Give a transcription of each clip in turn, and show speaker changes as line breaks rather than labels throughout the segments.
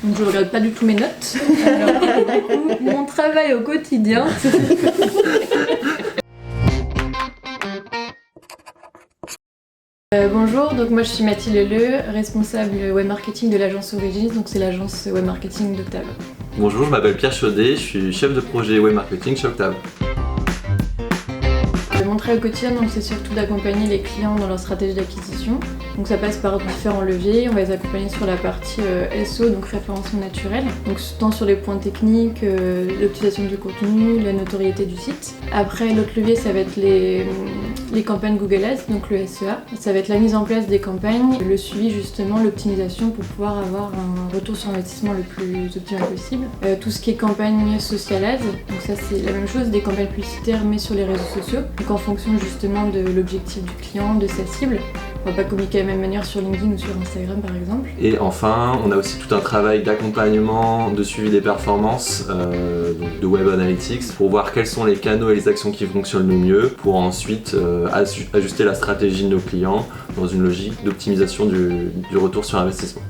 Donc je regarde pas du tout mes notes. Alors, du coup, mon travail au quotidien. Bonjour, donc moi je suis Mathilde Leu, responsable web marketing de l'agence Origis, donc c'est l'agence web marketing d'Octave.
Bonjour, je m'appelle Pierre Chaudet, je suis chef de projet web marketing chez Octave.
Mon travail au quotidien, donc, c'est surtout d'accompagner les clients dans leur stratégie d'acquisition. Donc ça passe par différents leviers. On va les accompagner sur la partie SEO, donc référencement naturel. Donc tant sur les points techniques, l'optimisation du contenu, la notoriété du site. Après, l'autre levier, ça va être les campagnes Google Ads, donc le SEA. Ça va être la mise en place des campagnes, le suivi justement, l'optimisation pour pouvoir avoir un retour sur investissement le plus optimal possible. Tout ce qui est campagne social ads, donc ça c'est la même chose, des campagnes publicitaires mais sur les réseaux sociaux. Donc en fonction justement de l'objectif du client, de sa cible. On va pas communiquer de la même manière sur LinkedIn ou sur Instagram par exemple.
Et enfin, on a aussi tout un travail d'accompagnement, de suivi des performances, donc de Web Analytics, pour voir quels sont les canaux et les actions qui fonctionnent le mieux, pour ensuite ajuster la stratégie de nos clients dans une logique d'optimisation du retour sur investissement.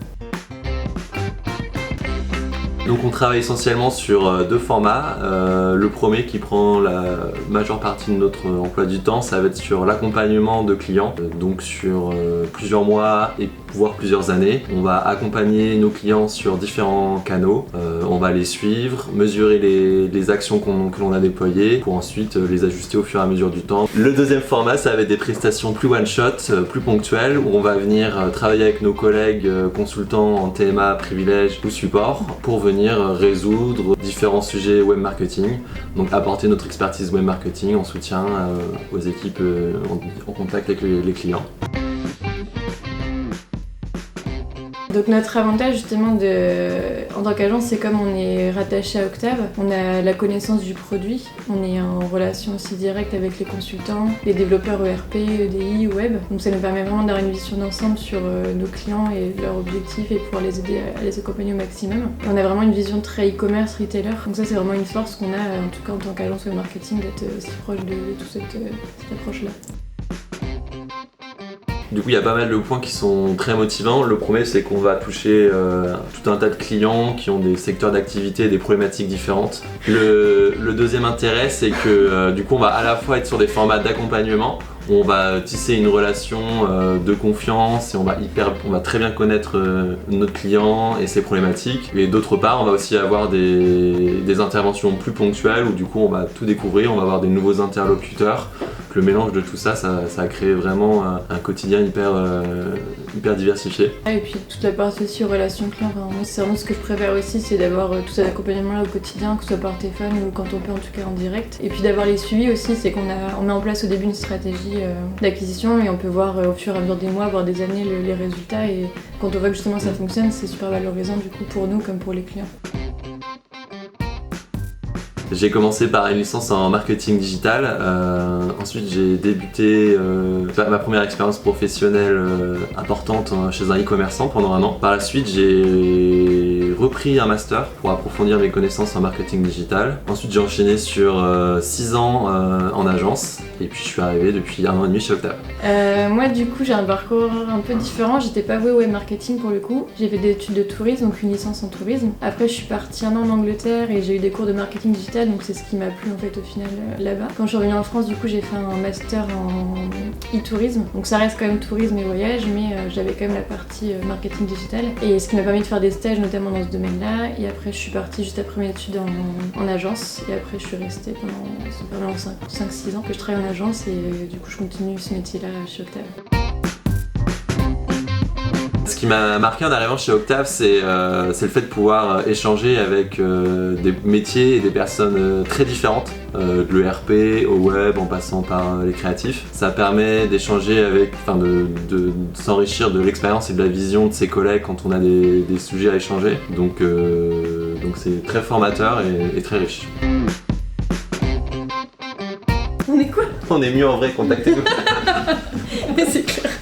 Donc on travaille essentiellement sur deux formats. Le premier qui prend la majeure partie de notre emploi du temps, ça va être sur l'accompagnement de clients, donc sur plusieurs mois et voire plusieurs années. On va accompagner nos clients sur différents canaux, on va les suivre, mesurer les actions que l'on a déployées pour ensuite les ajuster au fur et à mesure du temps. Le deuxième format, ça va être des prestations plus one-shot, plus ponctuelles, où on va venir travailler avec nos collègues consultants en TMA, privilèges ou support pour venir résoudre différents sujets web marketing, donc apporter notre expertise web marketing en soutien aux équipes en contact avec les clients.
Donc notre avantage justement en tant qu'agence, c'est comme on est rattaché à Octave, on a la connaissance du produit, on est en relation aussi directe avec les consultants, les développeurs ERP, EDI, web. Donc ça nous permet vraiment d'avoir une vision d'ensemble sur nos clients et leurs objectifs et pouvoir les aider à les accompagner au maximum. On a vraiment une vision très e-commerce, retailer. Donc ça c'est vraiment une force qu'on a en tout cas en tant qu'agence web marketing d'être aussi proche de toute cette approche-là.
Du coup, il y a pas mal de points qui sont très motivants. Le premier, c'est qu'on va toucher tout un tas de clients qui ont des secteurs d'activité et des problématiques différentes. Le deuxième intérêt, c'est que du coup, on va à la fois être sur des formats d'accompagnement, où on va tisser une relation de confiance et on va très bien connaître notre client et ses problématiques. Et d'autre part, on va aussi avoir des interventions plus ponctuelles où du coup, on va tout découvrir, on va avoir des nouveaux interlocuteurs. Le mélange de tout ça, ça a créé vraiment un quotidien hyper diversifié.
Et puis toute la partie aussi relation client, moi c'est vraiment ce que je préfère aussi, c'est d'avoir tout cet accompagnement là au quotidien, que ce soit par téléphone ou quand on peut en tout cas en direct. Et puis d'avoir les suivis aussi, c'est on met en place au début une stratégie d'acquisition et on peut voir au fur et à mesure des mois, voire des années les résultats, et quand on voit que justement ça fonctionne, c'est super valorisant du coup pour nous comme pour les clients.
J'ai commencé par une licence en marketing digital, ensuite j'ai débuté ma première expérience professionnelle importante chez un e-commerçant pendant 1 an. Par la suite j'ai repris un master pour approfondir mes connaissances en marketing digital. Ensuite j'ai enchaîné sur 6 ans en agence et puis je suis arrivé depuis 1 an et demi chez Octave.
Moi du coup j'ai un parcours un peu différent, j'étais pas vouée au web marketing pour le coup. J'ai fait des études de tourisme, donc une licence en tourisme. Après je suis partie 1 an en Angleterre et j'ai eu des cours de marketing digital, donc c'est ce qui m'a plu en fait au final là-bas. Quand je suis revenue en France du coup j'ai fait un master en e-tourisme, donc ça reste quand même tourisme et voyage, mais j'avais quand même la partie marketing digital et ce qui m'a permis de faire des stages notamment dans ce domaine-là. Et après je suis partie juste après mes études en agence et après je suis restée pendant 5-6 ans que je travaille en agence et du coup je continue ce métier-là chez Octave.
Ce qui m'a marqué en arrivant chez Octave, c'est le fait de pouvoir échanger avec des métiers et des personnes très différentes, de l'ERP au web en passant par les créatifs. Ça permet d'échanger de s'enrichir de l'expérience et de la vision de ses collègues quand on a des sujets à échanger. Donc c'est très formateur et très riche.
On est quoi?
On est mieux en vrai, contactez-nous.
C'est clair.